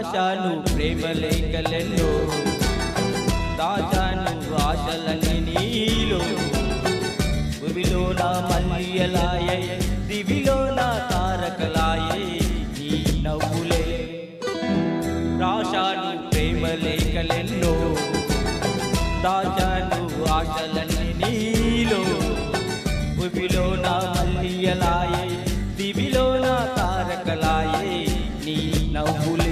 రాశాను ప్రేమ లేఖలెన్నో, దాచాను ఆశలన్నీ నీలో. భూమిలో నా మల్లియలాయే, దివిలో నా తారకలాయే నీ నవ్వులే. రాశాను ప్రేమ లేఖలెన్నో, దాచాను ఆశలన్నీ నీలో. భూమిలో నా మల్లియలాయే, దివిలో నా తారకలాయే నీ నవ్వులే.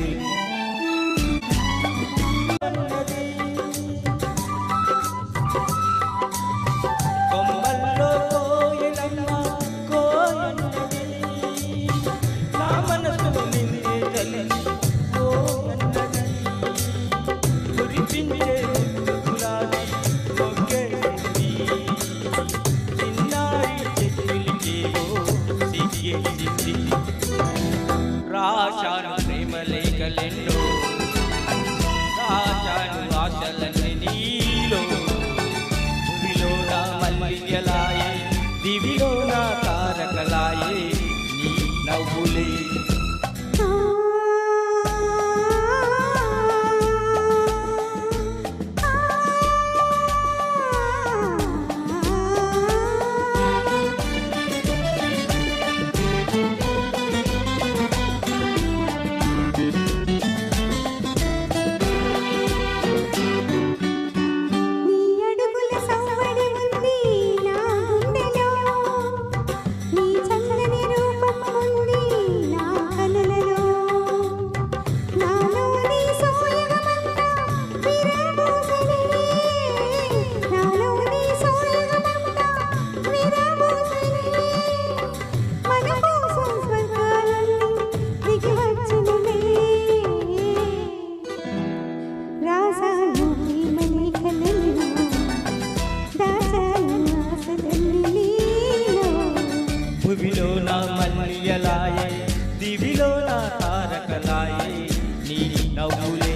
కొమ్మల్లో కోయిలమ్మ కోయన్నది, నా మనసు నిన్నే తలిచి కోయన్నది. కురిపించే గులాబీ మొగ్గేసింది, చిన్నారి చెట్టులకేవో సిగ్గేసింది. రాశాను ప్రేమ లేఖలెన్నో, దాచాను ఆశలన్నీ నీలో. భూమిలో నా మల్లియలాయే, దివిలో నా తారకలాయే నీ నవ్వులే. భూమిలో నా మల్లియలాయే, దివిలో నా తారకలాయే నీ నవ్వులే.